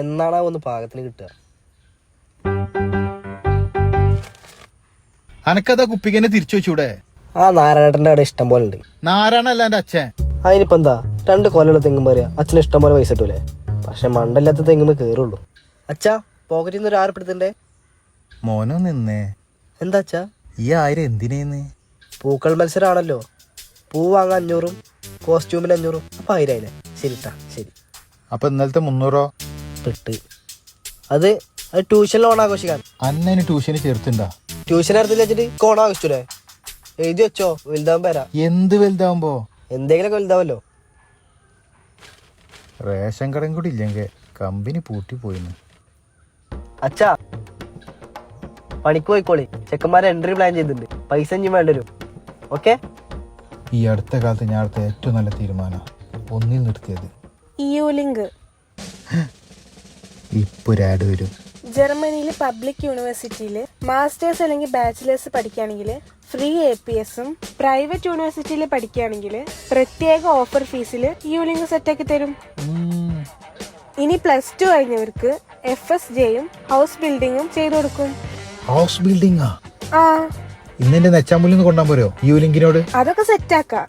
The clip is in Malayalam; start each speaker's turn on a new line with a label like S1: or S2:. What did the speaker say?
S1: എന്നാണാ ഒന്ന് പാകത്തിന് കിട്ടുക?
S2: അനക്കതാ കുപ്പിക്കന്നെ തിരിച്ചു വെച്ചൂടെ?
S1: ആ നാരായണേട്ടന്റെ അവിടെ ഇഷ്ടം പോലെ ഉണ്ട്.
S2: നാരായണല്ല എന്റെ അച്ഛൻ.
S1: അതിനിപ്പോ എന്താ, 2 കൊല്ലമുള്ള തെങ്ങും പറയാ അച്ഛന് ഇഷ്ടം പോലെ പൈസ കിട്ടൂലേ? പക്ഷെ മണ്ടല്ലാത്ത തെങ്ങുമ്പോ കേറുള്ളൂ. അച്ഛാ, പോക്കറ്റിൽ നിന്ന് ഒരു 6 എടുത്തിണ്ടേ.
S2: മോനോ നിന്നേ.
S1: എന്താ അച്ഛാ?
S2: ഈ 1000 എന്തിനേന്ന്?
S1: പൂക്കൾ മത്സരമാണല്ലോ. പൂ വാങ്ങാൻ 500, കോസ്റ്റ്യൂമിന് 500, അപ്പൊ 1000 ആയില്ലേ? ശരിട്ടാ, ശരി.
S2: അപ്പൊ ഇന്നലത്തെ 300
S1: പെട്ട്. അത് ട്യൂഷനിൽ ഓണം ആഘോഷിക്കാൻ.
S2: അന്നെ ട്യൂഷന് ചേർത്തുണ്ടാ?
S1: ട്യൂഷൻ അടുത്ത് വെച്ചിട്ട് ഓണം ആഘോഷിച്ചൂലേ? എഴുതി വെച്ചോ, വലുതാവുമ്പോ വരാം.
S2: എന്ത് വലുതാവുമ്പോ?
S1: എന്തെങ്കിലുമൊക്കെ വലുതാവല്ലോ.
S2: റേഷൻ കടയും കൂടി ഇല്ലെങ്കിൽ കമ്പനി പൂട്ടി പോയിന്ന്.
S1: അച്ഛാ, പണിക്ക് പോയിക്കോളി. ചെക്കന്മാരെ എൻട്രി പ്ലാൻ ചെയ്തിട്ടുണ്ട്. പൈസ ഇനി വേണ്ടി വരും. ഓക്കെ?
S2: ഈ അടുത്ത കാലത്ത് ഞാൻ അടുത്ത ഏറ്റവും നല്ല തീരുമാനം ഒന്നിൽ നിർത്തിയത്.
S3: യുലിങ്ക്
S2: ഇപ്പൊ ഒരു ആഡ് വരും.
S3: ജർമ്മനിയിൽ പബ്ലിക് യൂണിവേഴ്സിറ്റിയിൽ മാസ്റ്റേഴ്സ് അല്ലെങ്കിൽ ബാച്ചിലേഴ്സ് പഠിക്കുകയാണെങ്കിൽ ഫ്രീ APSഉം പ്രൈവറ്റ് യൂണിവേഴ്സിറ്റിയിൽ പഠിക്കുകയാണെങ്കിൽ പ്രത്യേക ഓഫർ ഫീസിൽ യുലിങ്ക് സെറ്റാക്കി തരും. ഇനി +2 കഴിഞ്ഞവർക്ക് FSJയും ഹൗസ് ബിൽഡിങ്ങും ചെയ്തു കൊടുക്കും.
S2: ഹൗസ് ബിൽഡിംഗാ?
S3: ആ,
S2: ഇന്നെന്റെ നെച്ചാമ്പൂലിന്ന് കൊണ്ടാൻ പോരോ യു ലിങ്കിനോട്?
S3: അതൊക്കെ സെറ്റാക്കാം.